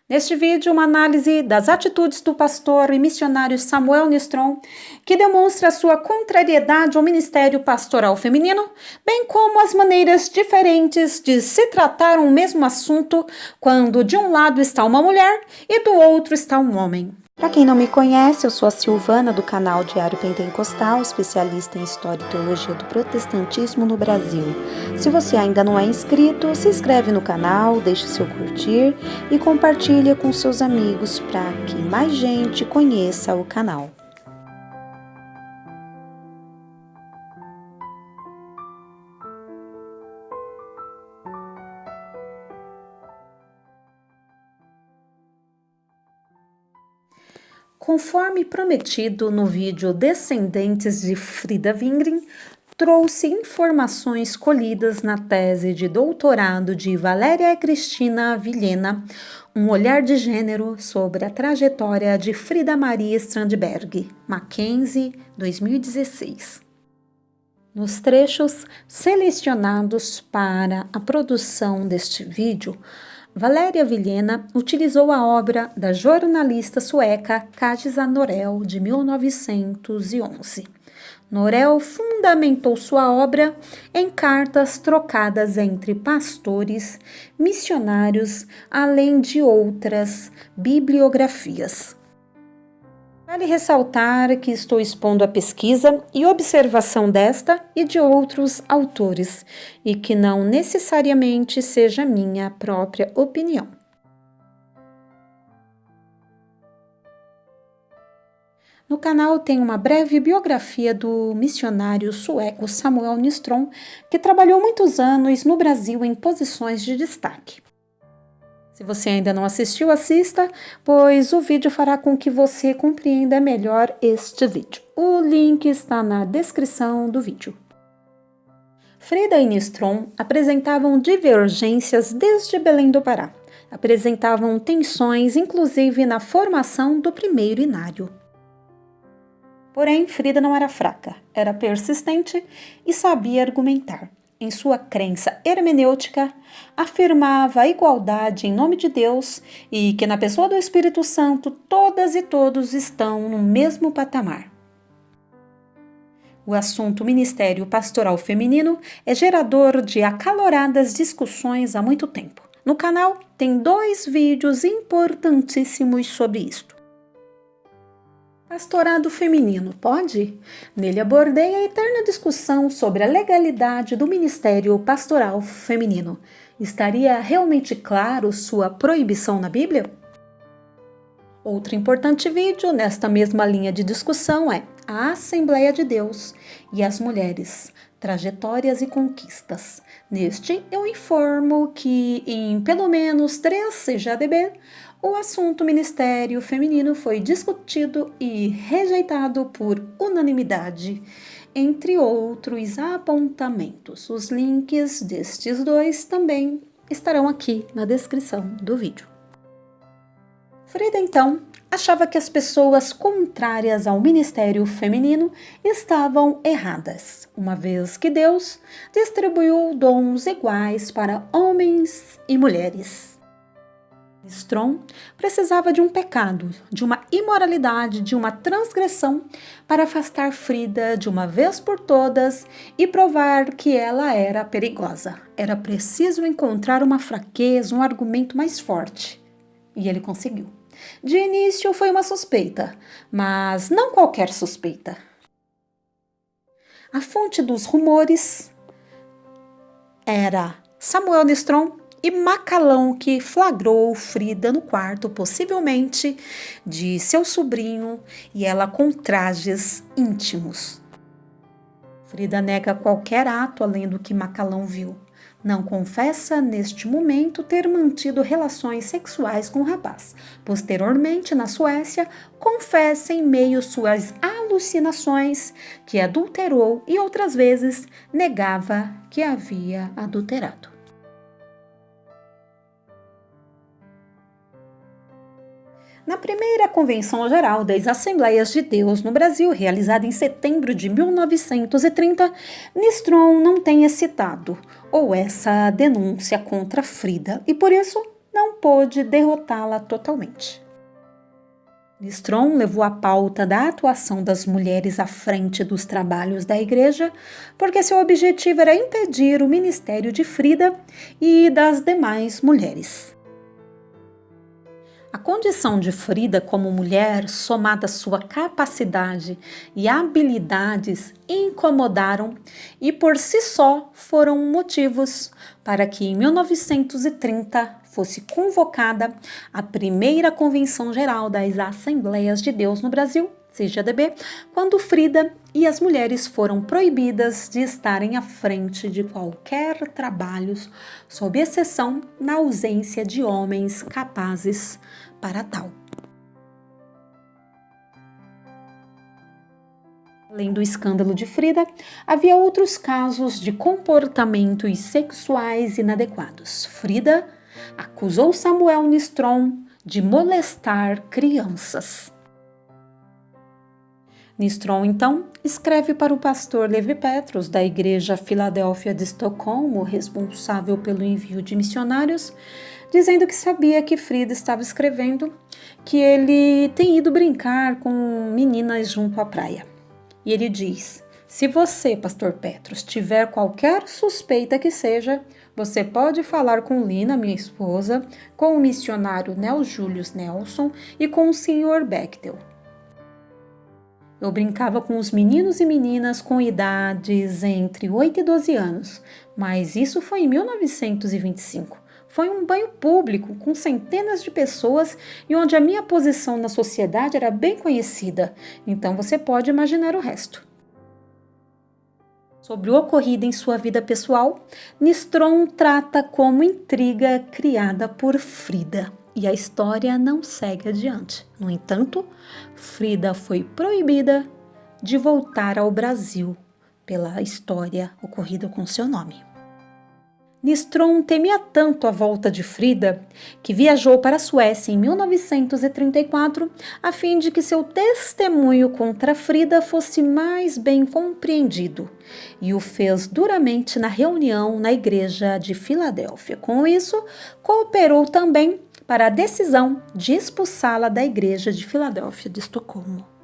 Neste vídeo, uma análise das atitudes do pastor e missionário Samuel Nistron, que demonstra sua contrariedade ao ministério pastoral feminino, bem como as maneiras diferentes de se tratar um mesmo assunto quando de um lado está uma mulher e do outro está um homem. Para quem não me conhece, eu sou a Silvana do canal Diário Pentecostal, especialista em História e Teologia do Protestantismo no Brasil. Se você ainda não é inscrito, se inscreve no canal, deixe seu curtir e compartilhe com seus amigos para que mais gente conheça o canal. Conforme prometido no vídeo Descendentes de Frida Wingren, trouxe informações colhidas na tese de doutorado de Valéria Cristina Vilhena, Um Olhar de Gênero sobre a Trajetória de Frida Maria Strandberg, Mackenzie, 2016. Nos trechos selecionados para a produção deste vídeo, Valéria Vilhena utilizou a obra da jornalista sueca Kajsa Norell, de 1911. Norell fundamentou sua obra em cartas trocadas entre pastores, missionários, além de outras bibliografias. Vale ressaltar que estou expondo a pesquisa e observação desta e de outros autores, e que não necessariamente seja minha própria opinião. No canal tem uma breve biografia do missionário sueco Samuel Nistron, que trabalhou muitos anos no Brasil em posições de destaque. Se você ainda não assistiu, assista, pois o vídeo fará com que você compreenda melhor este vídeo. O link está na descrição do vídeo. Frida e Nistron apresentavam divergências desde Belém do Pará. Apresentavam tensões, inclusive na formação do primeiro inário. Porém, Frida não era fraca, era persistente e sabia argumentar. Em sua crença hermenêutica, afirmava a igualdade em nome de Deus e que na pessoa do Espírito Santo todas e todos estão no mesmo patamar. O assunto ministério pastoral feminino é gerador de acaloradas discussões há muito tempo. No canal tem 2 vídeos importantíssimos sobre isto. Pastorado feminino pode? Nele abordei a eterna discussão sobre a legalidade do ministério pastoral feminino. Estaria realmente claro sua proibição na Bíblia? Outro importante vídeo nesta mesma linha de discussão é a Assembleia de Deus e as Mulheres, Trajetórias e Conquistas. Neste, eu informo que em pelo menos 3 CGADB, o assunto ministério feminino foi discutido e rejeitado por unanimidade, entre outros apontamentos. Os links destes 2 também estarão aqui na descrição do vídeo. Frida, então, achava que as pessoas contrárias ao ministério feminino estavam erradas, uma vez que Deus distribuiu dons iguais para homens e mulheres. Nistron precisava de um pecado, de uma imoralidade, de uma transgressão para afastar Frida de uma vez por todas e provar que ela era perigosa. Era preciso encontrar uma fraqueza, um argumento mais forte. E ele conseguiu. De início foi uma suspeita, mas não qualquer suspeita. A fonte dos rumores era Samuel Nistron e Macalão, que flagrou Frida no quarto, possivelmente de seu sobrinho, e ela com trajes íntimos. Frida nega qualquer ato além do que Macalão viu. Não confessa neste momento ter mantido relações sexuais com o rapaz. Posteriormente, na Suécia, confessa em meio suas alucinações que adulterou e outras vezes negava que havia adulterado. Na primeira Convenção Geral das Assembleias de Deus no Brasil, realizada em setembro de 1930, Nistron não tem citado ou essa denúncia contra Frida e, por isso, não pôde derrotá-la totalmente. Nistron levou a pauta da atuação das mulheres à frente dos trabalhos da igreja, porque seu objetivo era impedir o ministério de Frida e das demais mulheres. A condição de Frida como mulher, somada à sua capacidade e habilidades, incomodaram e por si só foram motivos para que em 1930 fosse convocada a primeira Convenção Geral das Assembleias de Deus no Brasil, CGADB, quando Frida e as mulheres foram proibidas de estarem à frente de qualquer trabalho, sob exceção na ausência de homens capazes para tal. Além do escândalo de Frida, havia outros casos de comportamentos sexuais inadequados. Frida acusou Samuel Nistron de molestar crianças. Nistron, então, escreve para o pastor Levi Petrus, da Igreja Filadélfia de Estocolmo, responsável pelo envio de missionários, dizendo que sabia que Frida estava escrevendo que ele tem ido brincar com meninas junto à praia. E ele diz: se você, pastor Petrus, tiver qualquer suspeita que seja, você pode falar com Lina, minha esposa, com o missionário Nel Julius Nelson e com o Sr. Bechtel. Eu brincava com os meninos e meninas com idades entre 8 e 12 anos, mas isso foi em 1925. Foi um banho público com centenas de pessoas e onde a minha posição na sociedade era bem conhecida, então você pode imaginar o resto. Sobre o ocorrido em sua vida pessoal, Nistron trata como intriga criada por Frida. E a história não segue adiante. No entanto, Frida foi proibida de voltar ao Brasil pela história ocorrida com seu nome. Nistron temia tanto a volta de Frida que viajou para a Suécia em 1934 a fim de que seu testemunho contra Frida fosse mais bem compreendido e o fez duramente na reunião na igreja de Filadélfia. Com isso, cooperou também para a decisão de expulsá-la da igreja de Filadélfia de Estocolmo.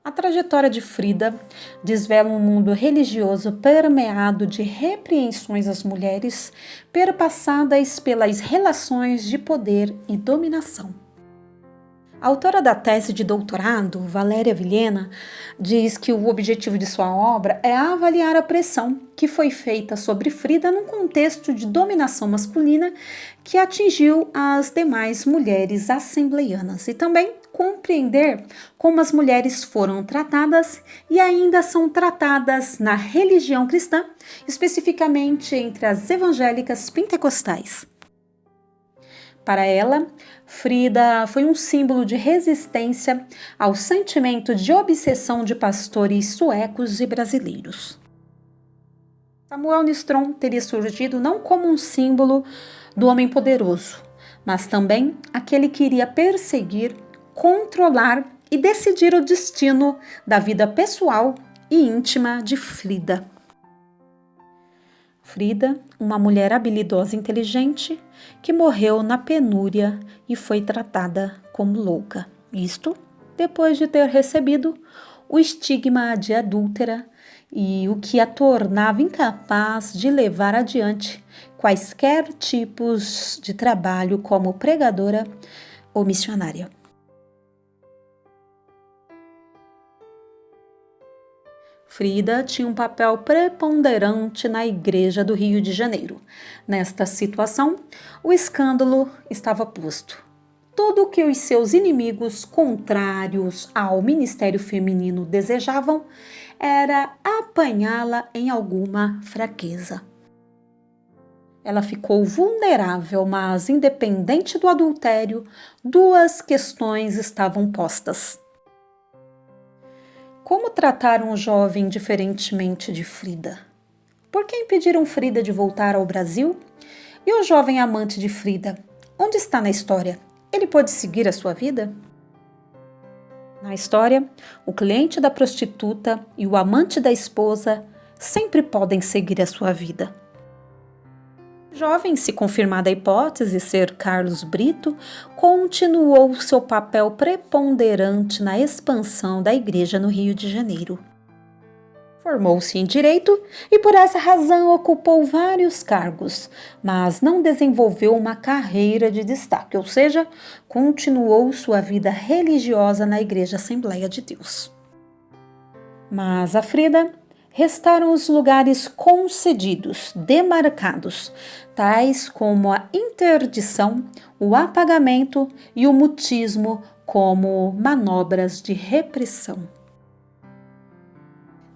A trajetória de Frida desvela um mundo religioso permeado de repreensões às mulheres, perpassadas pelas relações de poder e dominação. A autora da tese de doutorado, Valéria Vilhena, diz que o objetivo de sua obra é avaliar a pressão que foi feita sobre Frida num contexto de dominação masculina que atingiu as demais mulheres assembleianas e também compreender como as mulheres foram tratadas e ainda são tratadas na religião cristã, especificamente entre as evangélicas pentecostais. Para ela, Frida foi um símbolo de resistência ao sentimento de obsessão de pastores suecos e brasileiros. Samuel Nistron teria surgido não como um símbolo do homem poderoso, mas também aquele que iria perseguir, controlar e decidir o destino da vida pessoal e íntima de Frida. Frida, uma mulher habilidosa e inteligente, que morreu na penúria e foi tratada como louca. Isto depois de ter recebido o estigma de adúltera e o que a tornava incapaz de levar adiante quaisquer tipos de trabalho como pregadora ou missionária. Frida tinha um papel preponderante na Igreja do Rio de Janeiro. Nesta situação, o escândalo estava posto. Tudo o que os seus inimigos contrários ao ministério feminino desejavam era apanhá-la em alguma fraqueza. Ela ficou vulnerável, mas independente do adultério, duas questões estavam postas. Como trataram o jovem diferentemente de Frida? Por que impediram Frida de voltar ao Brasil? E o jovem amante de Frida, onde está na história? Ele pôde seguir a sua vida? Na história, o cliente da prostituta e o amante da esposa sempre podem seguir a sua vida. Jovem, se confirmada a hipótese ser Carlos Brito, continuou seu papel preponderante na expansão da igreja no Rio de Janeiro. Formou-se em Direito e por essa razão ocupou vários cargos, mas não desenvolveu uma carreira de destaque, ou seja, continuou sua vida religiosa na Igreja Assembleia de Deus. Mas a Frida restaram os lugares concedidos, demarcados, tais como a interdição, o apagamento e o mutismo como manobras de repressão.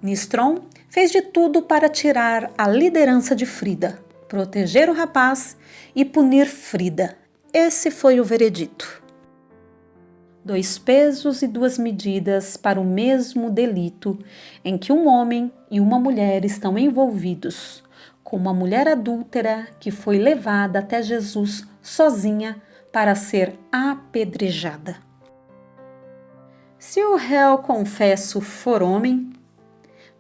Nistron fez de tudo para tirar a liderança de Frida, proteger o rapaz e punir Frida. Esse foi o veredito. 2 pesos e 2 medidas para o mesmo delito em que um homem e uma mulher estão envolvidos, com uma mulher adúltera que foi levada até Jesus sozinha para ser apedrejada. Se o réu confesso for homem,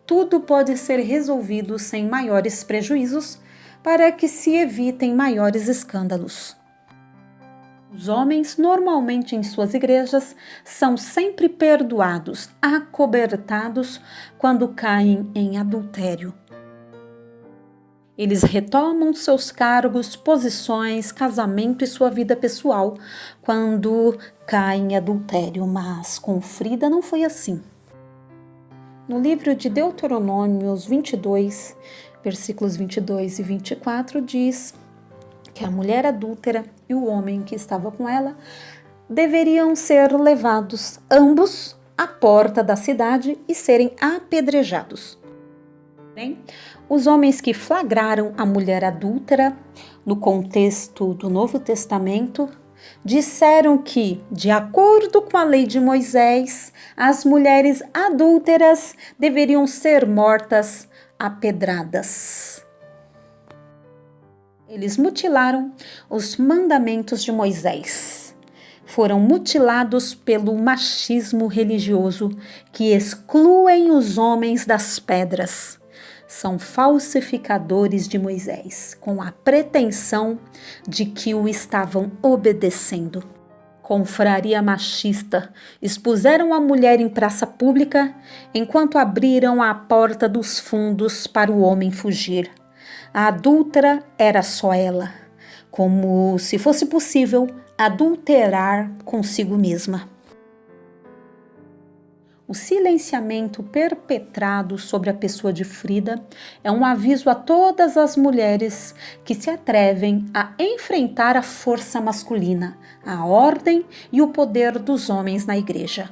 tudo pode ser resolvido sem maiores prejuízos para que se evitem maiores escândalos. Os homens, normalmente em suas igrejas, são sempre perdoados, acobertados quando caem em adultério. Eles retomam seus cargos, posições, casamento e sua vida pessoal quando caem em adultério, mas com Frida não foi assim. No livro de Deuteronômios 22, versículos 22 e 24, diz que a mulher adúltera e o homem que estava com ela deveriam ser levados ambos à porta da cidade e serem apedrejados. Porém, os homens que flagraram a mulher adúltera, no contexto do Novo Testamento, disseram que, de acordo com a lei de Moisés, as mulheres adúlteras deveriam ser mortas a pedradas. Eles mutilaram os mandamentos de Moisés. Foram mutilados pelo machismo religioso que excluem os homens das pedras. São falsificadores de Moisés, com a pretensão de que o estavam obedecendo. Confraria machista, expuseram a mulher em praça pública enquanto abriram a porta dos fundos para o homem fugir. A adúltera era só ela, como se fosse possível adulterar consigo mesma. O silenciamento perpetrado sobre a pessoa de Frida é um aviso a todas as mulheres que se atrevem a enfrentar a força masculina, a ordem e o poder dos homens na igreja.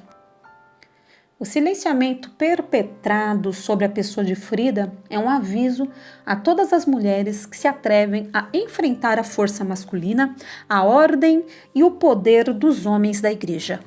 O silenciamento perpetrado sobre a pessoa de Frida é um aviso a todas as mulheres que se atrevem a enfrentar a força masculina, a ordem e o poder dos homens da igreja.